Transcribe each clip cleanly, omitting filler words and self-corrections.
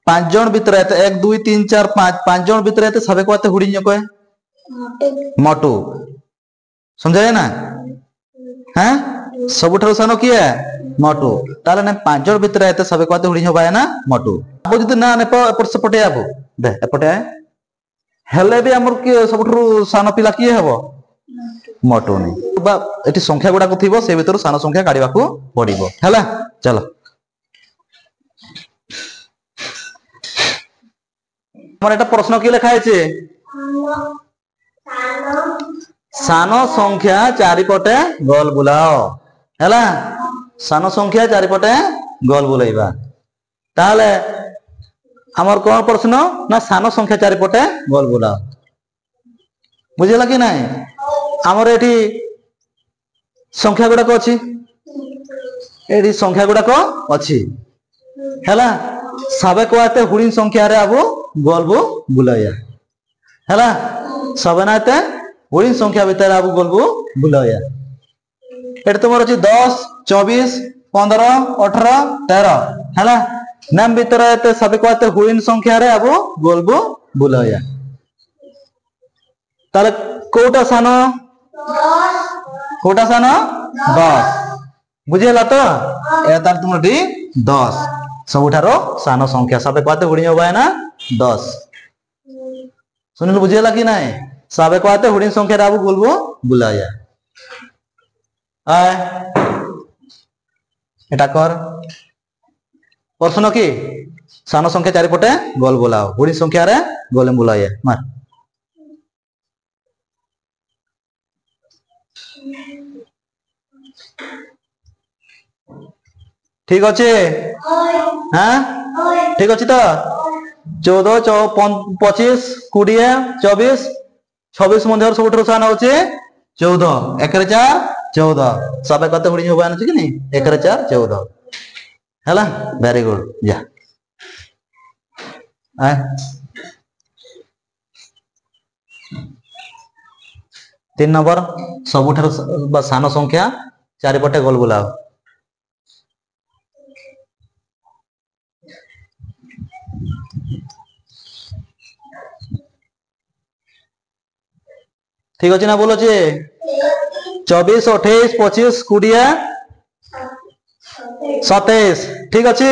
पांच जन भीतर एक दुई तीन चार पांच जन भीतर सबे को हुडिंग को मोटू समझाए ना हैं सबुठ सान किए मोटू ताले ना पांच जन भीतर सबे को हुडिंग होबा है ना मोटू अब जदि ना एपट सेपटे आबो दे एपटे हेले भी हमर के सबुठ सान पिला किए हबो मोटू नहीं बा एटी संख्या गुडा को थिबो से भीतर सान संख्या काढिबा को पड़िबो हला चलो हमर एटा प्रश्न की लिखा है सान संख्या चारिपटे गोल बुलाओ हैला सान संख्या चारिपटे गोल बुलाइबा ताले हमर कोन प्रश्न ना सान संख्या चारिपटे गोल बुलाओ बुझिला कि नाही हमर एठी संख्या गुडा को अछि एठी संख्या गुडा को अछि हैला सबे को आते हुडिन संख्या रे आबो गोलबो बुलाया हैला सबे नाते हुडिन संख्या भीतर आबो गोलबो बुलाया एट तुमर अछि 10 24 15 18 13 हैला नाम भीतर आते सबे को आते हुडिन संख्या रे आबो गोलबो बुलाया ताले कोटा सान 10 कोटा सान 10 बुझिला तो ए तार तुमटी 10 सबुठारो सान संख्या सबे को हुडिंग होबा है ना 10 सुनिल बुझिला कि नाही सबे को हुडिंग संख्या राबु बोलबो बुलाया आय एटा कर प्रश्न की सान संख्या चारिपटे गोल बुलाओ हुडिंग संख्या रे गोल बुलाया मार ठीक अच्छे हाँ ठीक अच्छे तो 14 25 20 24 26 मध्य सब सान होचे 14 एक 4 14 सब कते हुडी होबा न कि नहीं 1 4 14 हैला वेरी गुड जा आ 3 नंबर सबुठार सान संख्या चारिपटे गोल बुलाओ ठीक अच्छे ना बोलो 24 28 25 20 27 ठीक अच्छे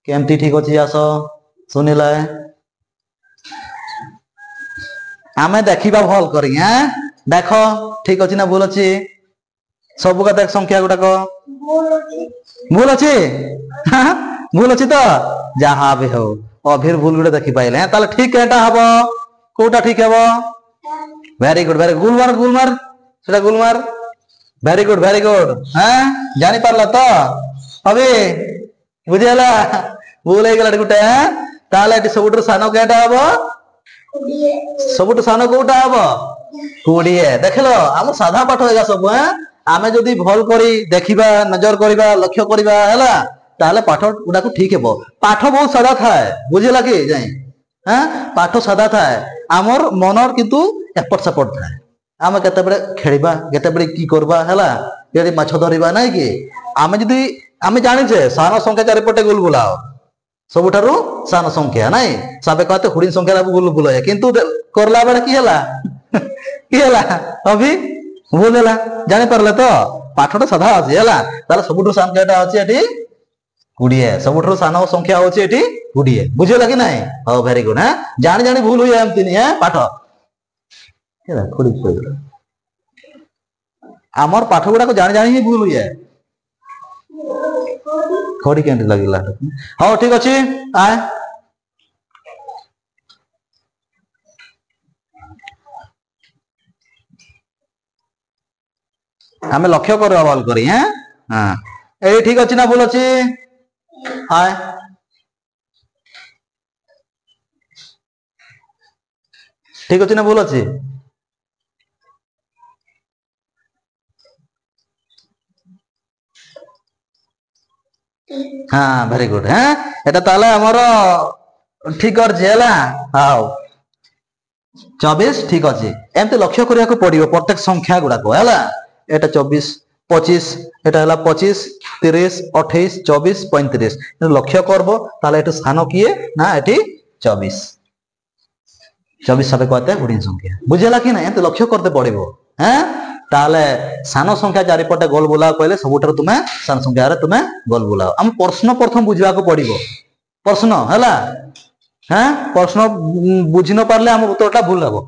केमती ठीक अच्छे आस सुनिला आमे देखिबा भल करी हैं देखो ठीक अच्छे ना बोल अच्छे सब का देख संख्या गुडा को भूल अच्छे भूल अच्छे तो जहाँ भी हो अभिर भूल गुडा देखि पाइले हैं ताले ठीक एटा हबो कोटा ठीक हबो वेरी गुड गुलमार सेटा गुलमार वेरी गुड हैं जानी पारला तो अबे बुझेला भूल हे गेला गुटे हैं ताले एटी सबुटर सानो केटा हबो सबुटर सानो कोटा हबो 20 देखलो हम साधा पाठ होगा सब हैं आमे जदी भल करी देखिबा नजर करिबा लक्ष्य करिबा हैला ताले पाठ गुडा को ठीक हेबो पाठ बहुत सादा थाए बुझेला कि जाई हैं पाठ सादा थाए आमर मनर किंतु एपट सपट थाए आमे केते बडे खेलिबा केते बडे की करबा हैला यदि माछ धरिबा नै कि आमे जदी आमे जानि छे सान संख्या चारिपटे गोल बुलाओ सबुठारु सान संख्या नै सबे कहते हुडिन संख्या रा गोल बुलाया किंतु करला बेला की हैला अभी भूल हैला जानि परले तो पाठटा साधा अछि हैला ताले सबुठारु संख्याटा अछि एठी 20 सबुठारु सान संख्या होछि एठी 20 बुझिला कि नै हो वेरी गुड हैं जानि जानि भूल होय एमति नि हैं पाठ हैला खोडी खोडी आमर पाठ गुडा को जानि जानि ही भूल होय खोडी केंति लागिला हो ठीक अछि आय हमें लक्ष्य कर अवल करी हैं हां ए ठीक अछि ना भूल अछि आय ठीक अछि ना भूल अछि हाँ वेरी गुड हैं एटा ताले हमरो ठीक कर जेला हां 24 ठीक अछि एमते लक्ष्य करिया को पड़ियो प्रत्येक संख्या गुडा को हैला एटा 24 25 এটা হলো 25 30 28 24 35 লক্ষ্য করব তাহলে এটা স্থান কিয়ে না এটি 24 24 সাপেক্ষে গুণিন সংখ্যা বুঝলা কি না এত লক্ষ্য করতে পড়িব হ্যাঁ তাহলে সান সংখ্যা চারিপটে গোল বুলাও কইলে সবুঠার তুমি সান সংখ্যারে তুমি গোল বুলাও আম প্রশ্ন প্রথম বুঝবাকু পড়িব প্রশ্ন হেলা হ্যাঁ প্রশ্ন বুঝি ন পারলে আমার উত্তরটা ভুল হবো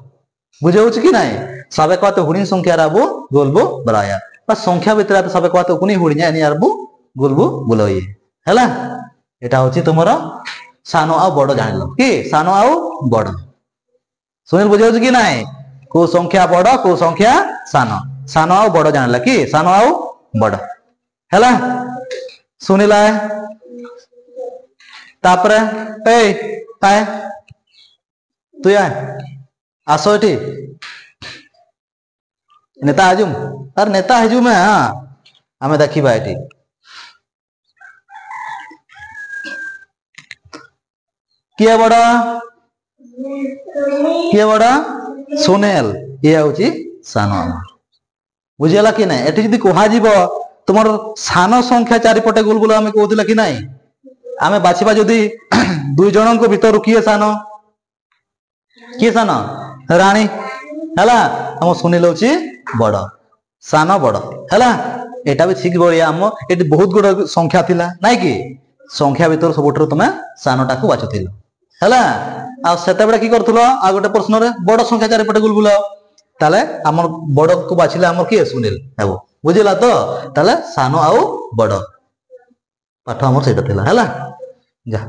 বুঝাউছি কি নাই সাপেক্ষে গুণিন সংখ্যার আবু গোলবু বলায়া বা সংখ্যা ভিতরে সাপেক্ষে গুণি হুড়ি যায় আরবু গোলবু বুলাই হেলা এটা হচ্ছে তোমার সান আউ বড় জানিল কি সান আউ বড় सुनील बुझाऊँ कि नाई को संख्या बड़ को संख्या सान सान आउ बड़ जान कि सान आउ बड़ है सुनिला तापरे ए आए तु आए आसो एठी नेता हजूम अरे नेता हजूम हाँ आम देखा एठी किए बड़ किए बड़ा सुनेल ये हूँ सान बुझेगा कि ना ये जी कह तुम सान संख्या चारिपटे गोल गोल आम कहला कि ना आम बाछा जदि दुई जन भर किए सान राणी है आम सुनील हूँ बड़ सान बड़ है यहाँ भी ठीक भाया आम ये बहुत गुड़ संख्या थिला नाई कि संख्या भर सब तुम सानटा को बाछुल है आते कि कर गोटे प्रश्न बड़ संख्या चारिपटे गोल बुलाओ ताले आमर बड़ को बाछिले आमर किए सुनील हे बुझला तो ताले सान आउ बड़ पाठ आमर सेटा थिला है जा